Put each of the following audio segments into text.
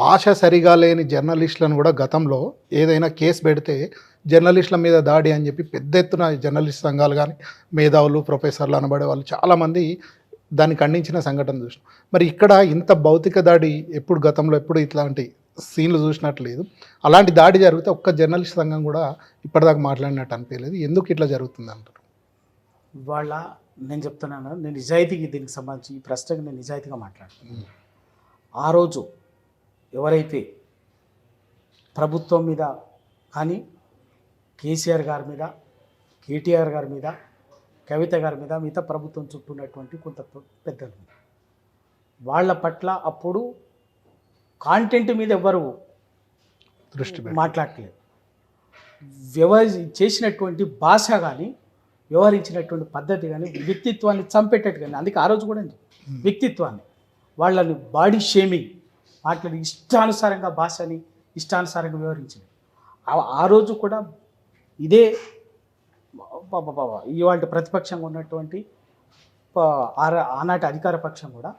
భాష సరిగా లేని జర్నలిస్టులను కూడా గతంలో ఏదైనా కేసు పెడితే జర్నలిస్టుల మీద దాడి అని చెప్పి పెద్ద ఎత్తున జర్నలిస్ట్ సంఘాలు కానీ మేధావులు ప్రొఫెసర్లు అనబడే వాళ్ళు చాలామంది దాన్ని ఖండించిన సంఘటన చూసినాం. మరి ఇక్కడ ఇంత భౌతిక దాడి ఎప్పుడు గతంలో ఎప్పుడు ఇట్లాంటి సీన్లు చూసినట్లేదు. అలాంటి దాడి జరిగితే ఒక్క జర్నలిస్ట్ సంఘం కూడా ఇప్పటిదాకా మాట్లాడినట్టు అనిపించలేదు. ఎందుకు ఇట్లా జరుగుతుంది అంటారు? ఇవాళ నేను చెప్తున్నాను, నేను నిజాయితీకి దీనికి సంబంధించి ఈ ప్రశ్నకి నేను నిజాయితీగా మాట్లాడుతున్నాను. ఆ రోజు ఎవరైతే ప్రభుత్వం మీద కానీ కేసీఆర్ గారి మీద, కేటీఆర్ గారి మీద, కవిత గారి మీద, మిగతా ప్రభుత్వం చుట్టూ ఉన్నటువంటి కొంత పెద్దలు వాళ్ళ పట్ల అప్పుడు కాంటెంట్ మీద ఎవరు దృష్టి మాట్లాడలేదు. చేసినటువంటి భాష కానీ, వ్యవహరించినటువంటి పద్ధతి కానీ వ్యక్తిత్వాన్ని చంపేటట్టు కానీ, అందుకే ఆ రోజు కూడా వ్యక్తిత్వాన్ని వాళ్ళని బాడీ షేమింగ్ మాట్లాడి ఇష్టానుసారంగా భాషని ఇష్టానుసారంగా వ్యవహరించింది. ఆ రోజు కూడా ఇదే ఇవాళ ప్రతిపక్షంగా ఉన్నటువంటి ఆనాటి అధికార పక్షం కూడా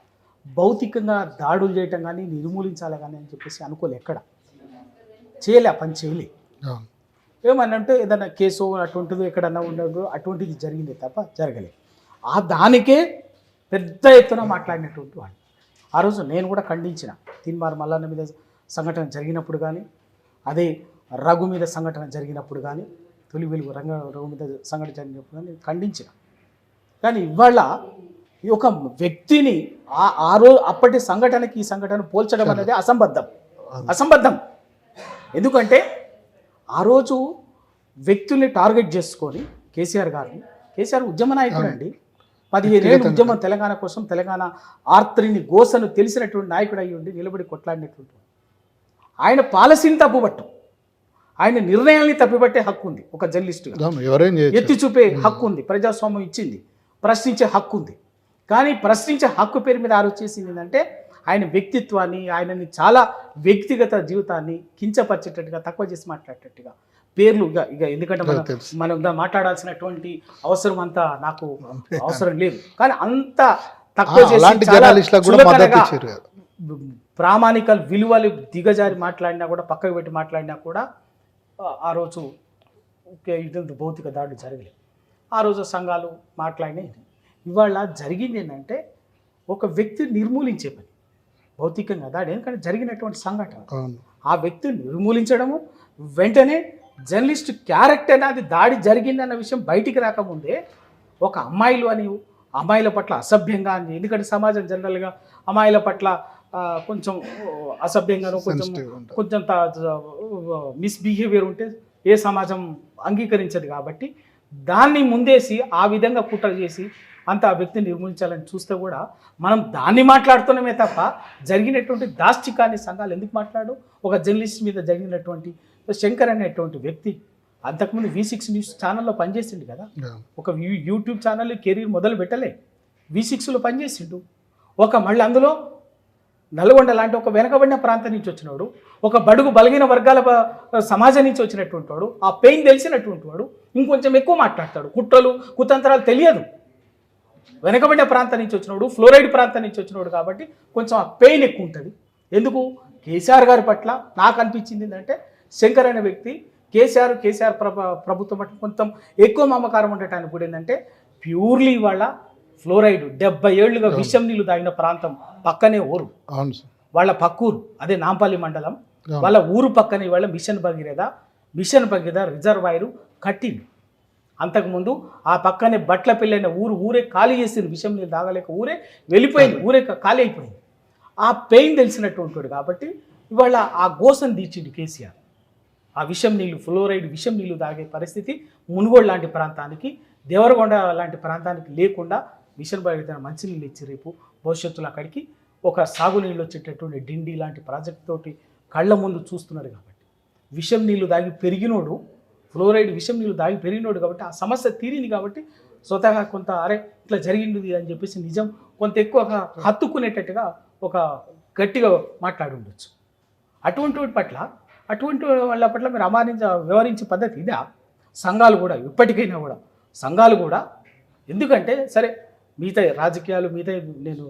భౌతికంగా దాడులు చేయటం కానీ నిర్మూలించాలి కానీ అని చెప్పేసి అనుకోలే, ఎక్కడ చేయలే, పని చేయలే. ఏమన్నంటే ఏదైనా కేసు అటువంటిది ఎక్కడన్నా ఉండదు, అటువంటిది జరిగింది తప్ప జరగలేదు. దానికే పెద్ద ఎత్తున మాట్లాడినటువంటి వాళ్ళు. ఆ రోజు నేను కూడా ఖండించిన. తీన్మార్ మల్లన్న మీద సంఘటన జరిగినప్పుడు కానీ, అదే రఘు మీద సంఘటన జరిగినప్పుడు కానీ, తొలి వెలుగు రఘు మీద సంఘటన జరిగినప్పుడు కానీ ఖండించిన. కానీ ఇవాళ ఈ ఒక వ్యక్తిని ఆ రోజు అప్పటి సంఘటనకి ఈ సంఘటన పోల్చడం అనేది అసంబద్ధం. ఎందుకంటే ఆ రోజు వ్యక్తుల్ని టార్గెట్ చేసుకొని కేసీఆర్ ఉద్యమ నాయకుడు అండి. 15 ఏళ్ళు ఉద్యమం తెలంగాణ కోసం, తెలంగాణ ఆర్త్రిని గోసను తెలిసినటువంటి నాయకుడు అయ్యి ఉండి నిలబడి కొట్లాడినటువంటి ఆయన పాలసీని తప్పుబట్టు, ఆయన నిర్ణయాల్ని తప్పిబట్టే హక్కు ఉంది ఒక జర్నలిస్టుగా. ఎత్తి చూపే హక్కు ఉంది, ప్రజాస్వామ్యం ఇచ్చింది, ప్రశ్నించే హక్కు ఉంది. కానీ ప్రశ్నించే హక్కు పేరు మీద ఆలోచించింది ఏంటంటే ఆయన వ్యక్తిత్వాన్ని, ఆయనని చాలా వ్యక్తిగత జీవితాన్ని కించపరిచేటట్టుగా, తక్కువ చేసి మాట్లాడేటట్టుగా పేర్లు ఇక ఎందుకంటే మనం మాట్లాడాల్సినటువంటి అవసరం అంతా నాకు అవసరం లేదు. కానీ అంత తక్కువ చేసి ప్రామాణిక విలువలు దిగజారి మాట్లాడినా కూడా, పక్కకు పెట్టి మాట్లాడినా కూడా ఆ రోజు ఇటువంటి భౌతిక దాడులు జరగలేదు. ఆ రోజు సంఘాలు మాట్లాడినాయి. ఇవాళ జరిగింది ఏంటంటే ఒక వ్యక్తి నిర్మూలించే పని, భౌతికంగా దాడి ఎందుకంటే జరిగినటువంటి సంఘటన, ఆ వ్యక్తిని నిర్మూలించడము, వెంటనే జర్నలిస్ట్ క్యారెక్టర్ అది దాడి జరిగిందన్న విషయం బయటికి రాకముందే ఒక అమ్మాయిల పట్ల అసభ్యంగా అని, ఎందుకంటే సమాజం జనరల్గా అమ్మాయిల పట్ల కొంచెం అసభ్యంగాను, కొంచెం మిస్బిహేవియర్ ఉంటే ఏ సమాజం అంగీకరించదు. కాబట్టి దాన్ని ముందేసి ఆ విధంగా కుట్ర చేసి అంత ఆ వ్యక్తిని నిర్మూలించాలని చూస్తే కూడా మనం దాన్ని మాట్లాడుతున్నామే తప్ప జరిగినటువంటి దాష్టికాన్ని సంఘాలు ఎందుకు మాట్లాడు? ఒక జర్నలిస్ట్ మీద జరిగినటువంటి శంకర్ అనేటువంటి వ్యక్తి అంతకుముందు V6 న్యూస్ ఛానల్లో పనిచేసిండు కదా, ఒక యూట్యూబ్ ఛానల్ కెరీర్ మొదలు పెట్టలే, V6లో పనిచేసిండు. మళ్ళీ అందులో నల్గొండ లాంటి ఒక వెనకబడిన ప్రాంతం నుంచి వచ్చినవాడు, ఒక బడుగు బలగిన వర్గాల సమాజం నుంచి వచ్చినటువంటి వాడు, ఆ పెయిన్ తెలిసినటువంటి వాడు ఇంకొంచెం ఎక్కువ మాట్లాడతాడు. కుట్రలు కుతంత్రాలు తెలియదు. వెనకబడిన ప్రాంతం నుంచి వచ్చినవాడు, ఫ్లోరైడ్ ప్రాంతం నుంచి వచ్చినవాడు కాబట్టి కొంచెం ఆ పెయిన్ ఎక్కువ ఉంటుంది. ఎందుకు? కేసీఆర్ గారి పట్ల నాకు అనిపించింది ఏంటంటే శంకర్ అనే వ్యక్తి కేసీఆర్ ప్రభుత్వం పట్ల కొంచెం ఎక్కువ మమకారం ఉండటానికి కూడా ఏంటంటే ప్యూర్లీ వాళ్ళ ఫ్లోరైడ్ 70 ఏళ్లుగా విషం నీళ్ళు తాగిన ప్రాంతం పక్కనే ఊరు, వాళ్ళ పక్కూరు, అదే నాంపల్లి మండలం, వాళ్ళ ఊరు పక్కనే వాళ్ళ మిషన్ భగీరథ రిజర్వాయరు కట్టింది. అంతకుముందు ఆ పక్కనే బట్ల పెళ్ళైన ఊరే ఖాళీ చేసింది, విషం నీళ్ళు తాగలేక ఊరే వెళ్ళిపోయింది, ఊరే ఖాళీ అయిపోయింది. ఆ పెయిన్ తెలిసినటువంటి కాబట్టి ఇవాళ ఆ గోసను తీర్చింది కేసీఆర్. ఆ ఫ్లోరైడ్ విషం నీళ్ళు తాగే పరిస్థితి మునుగోడు లాంటి ప్రాంతానికి, దేవరకొండ లాంటి ప్రాంతానికి లేకుండా మిషన్ భగీరథ మంచినీళ్ళు ఇచ్చి రేపు భవిష్యత్తులో అక్కడికి ఒక సాగునీళ్ళు వచ్చేటటువంటి డిండి లాంటి ప్రాజెక్ట్ తోటి కళ్ళ ముందు చూస్తున్నారు. కాబట్టి విషం నీళ్ళు దాగి పెరిగినోడు, ఫ్లోరైడ్ విషం నీళ్ళు దాగి పెరిగినోడు కాబట్టి ఆ సమస్య తీరింది. కాబట్టి స్వతహా కొంత ఇట్లా జరిగింది అని చెప్పేసి నిజం కొంత ఎక్కువగా హత్తుకునేటట్టుగా ఒక గట్టిగా మాట్లాడి ఉండొచ్చు. అటువంటి వాళ్ళ పట్ల మీరు వ్యవహరించే పద్ధతి ఇదా? సంఘాలు కూడా ఇప్పటికైనా కూడా సంఘాలు కూడా, ఎందుకంటే సరే మిగతా రాజకీయాలు మీద నేను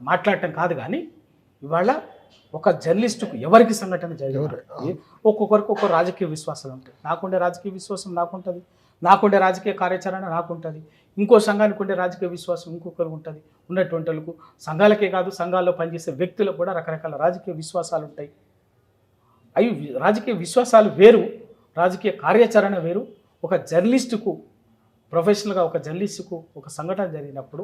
మాట్లాడటం కాదు, కానీ ఇవాళ ఒక జర్నలిస్టుకు ఎవరికి సంఘటన జరిగింది, ఒక్కొక్కరికి ఒక్కొక్క రాజకీయ విశ్వాసాలు ఉంటాయి. నాకుండే రాజకీయ విశ్వాసం నాకుంటుంది, నాకుండే రాజకీయ కార్యాచరణ నాకుంటుంది, ఇంకో సంఘానికి ఉండే రాజకీయ విశ్వాసం ఇంకొకరికి ఉంటుంది. ఉన్నటువంటి వాళ్ళకు సంఘాలకే కాదు, సంఘాల్లో పనిచేసే వ్యక్తులకు కూడా రకరకాల రాజకీయ విశ్వాసాలు ఉంటాయి. అవి రాజకీయ విశ్వాసాలు వేరు, రాజకీయ కార్యాచరణ వేరు. ఒక జర్నలిస్టుకు ప్రొఫెషనల్గా ఒక జర్నలిస్టుకు ఒక సంఘటన జరిగినప్పుడు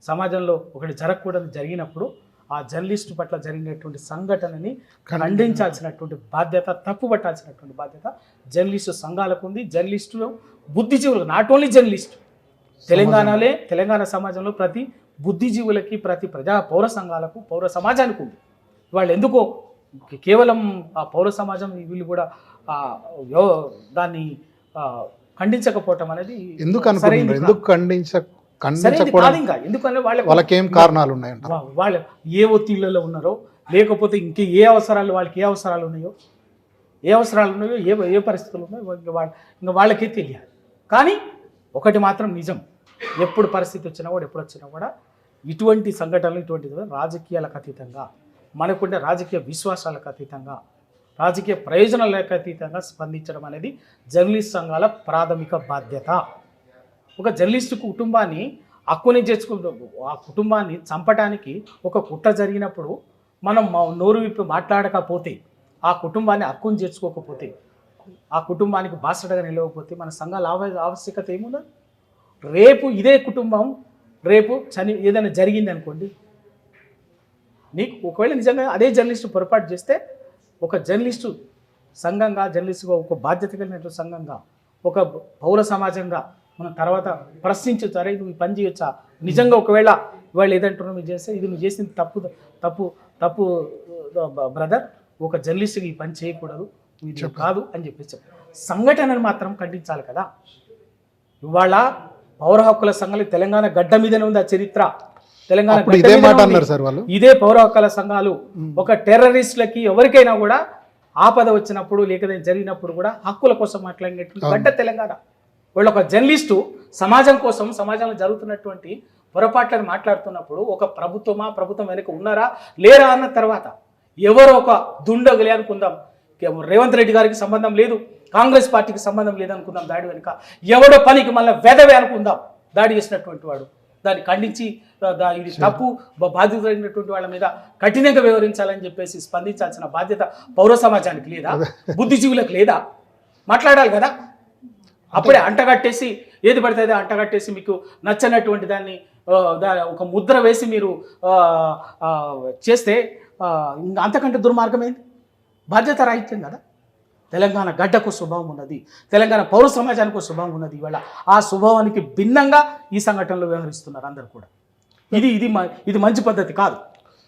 సమాజంలో ఒకటి జరగకూడదు జరిగినప్పుడు ఆ జర్నలిస్టు పట్ల జరిగినటువంటి సంఘటనని ఖండించాల్సినటువంటి బాధ్యత, తప్పుపట్టాల్సినటువంటి బాధ్యత జర్నలిస్టు సంఘాలకు ఉంది. జర్నలిస్టులు బుద్ధిజీవులు, నాట్ ఓన్లీ జర్నలిస్టు, తెలంగాణ సమాజంలో ప్రతి బుద్ధిజీవులకి, ప్రతి పౌర సంఘాలకు, పౌర సమాజానికి ఉంది. వాళ్ళు ఎందుకో కేవలం ఆ పౌర సమాజం వీళ్ళు కూడా దాన్ని ఖండించకపోవటం అనేది ఎందుకంటే వాళ్ళకి ఏం కారణాలు ఉన్నాయంట, వాళ్ళ ఏ ఒత్తిళ్లలో ఉన్నారో, లేకపోతే ఇంకే ఏ అవసరాలు వాళ్ళకి ఏ అవసరాలు ఉన్నాయో ఏ పరిస్థితులు ఉన్నాయో ఇంకా వాళ్ళకే తెలియాలి. కానీ ఒకటి మాత్రం నిజం, ఎప్పుడు పరిస్థితి వచ్చినా కూడా ఇటువంటి సంఘటనలు, ఇటువంటి రాజకీయాలకు అతీతంగా, మనకుండే రాజకీయ విశ్వాసాలకు అతీతంగా, రాజకీయ ప్రయోజనాలకు అతీతంగా స్పందించడం అనేది జర్నలిస్ట్ సంఘాల ప్రాథమిక బాధ్యత. ఒక జర్నలిస్టు కుటుంబాన్ని హక్కుని ఆ కుటుంబాన్ని చంపడానికి ఒక కుట్ర జరిగినప్పుడు మనం నోరు విప్పి మాట్లాడకపోతే, ఆ కుటుంబాన్ని హక్కుని చేర్చుకోకపోతే, ఆ కుటుంబానికి బాసటగా నిలవకపోతే మన సంఘాల ఆవశ్యకత ఏముందా? రేపు ఇదే కుటుంబం ఏదైనా జరిగింది అనుకోండి, నీకు ఒకవేళ నిజంగా అదే జర్నలిస్టు పొరపాటు చేస్తే, ఒక జర్నలిస్టు సంఘంగా, జర్నలిస్టుగా ఒక బాధ్యత కలిగినటువంటి సంఘంగా, ఒక పౌర సమాజంగా మనం తర్వాత ప్రశ్నించవచ్చు. అరే నువ్వు ఈ పని చేయొచ్చా, నిజంగా ఒకవేళ వాళ్ళు ఏదంటున్నావు నువ్వు చేస్తే, ఇది నువ్వు చేసింది తప్పు బ్రదర్, ఒక జర్నలిస్ట్గా ఈ పని చేయకూడదు, ఇది కాదు అని చెప్పేసి సంఘటనను మాత్రం ఖండించాలి కదా. ఇవాళ పౌర హక్కుల సంఘాలు తెలంగాణ గడ్డ మీదనే ఉంది ఆ చరిత్ర. తెలంగాణ ఇదే పౌర హక్కుల సంఘాలు ఒక టెర్రరిస్టులకి ఎవరికైనా కూడా ఆపద వచ్చినప్పుడు, లేకపోతే జరిగినప్పుడు కూడా హక్కుల కోసం మాట్లాడినటువంటి గడ్డ తెలంగాణ. వాళ్ళు ఒక జర్నలిస్టు సమాజం కోసం, సమాజంలో జరుగుతున్నటువంటి పొరపాట్లను మాట్లాడుతున్నప్పుడు ఒక ప్రభుత్వం వెనుక ఉన్నారా లేరా అన్న తర్వాత, ఎవరో ఒక దుండగులే అనుకుందాం, రేవంత్ రెడ్డి గారికి సంబంధం లేదు, కాంగ్రెస్ పార్టీకి సంబంధం లేదనుకుందాం, దాడి వెనుక ఎవడో పనికి మళ్ళీ వెదవే అనుకుందాం దాడి చేసినటువంటి వాడు, దాన్ని ఖండించి ఇది తప్పు, బాధితులైనటువంటి వాళ్ళ మీద కఠినంగా వ్యవహరించాలని చెప్పేసి స్పందించాల్సిన బాధ్యత పౌర సమాజానికి లేదా, బుద్ధిజీవులకు లేదా? మాట్లాడాలి కదా. అప్పుడే అంటగట్టేసి ఏది పడితే అదే అంటగట్టేసి మీకు నచ్చనటువంటి దాన్ని ఒక ముద్ర వేసి మీరు చేస్తే అంతకంటే దుర్మార్గం ఏంది? బాధ్యత రాహిత్యం కదా. తెలంగాణ గడ్డకు స్వభావం ఉన్నది, తెలంగాణ పౌర సమాజానికి స్వభావం ఉన్నది. ఇవాళ ఆ స్వభావానికి భిన్నంగా ఈ సంఘటనలో వ్యవహరిస్తున్నారు అందరూ కూడా. ఇది మంచి పద్ధతి కాదు.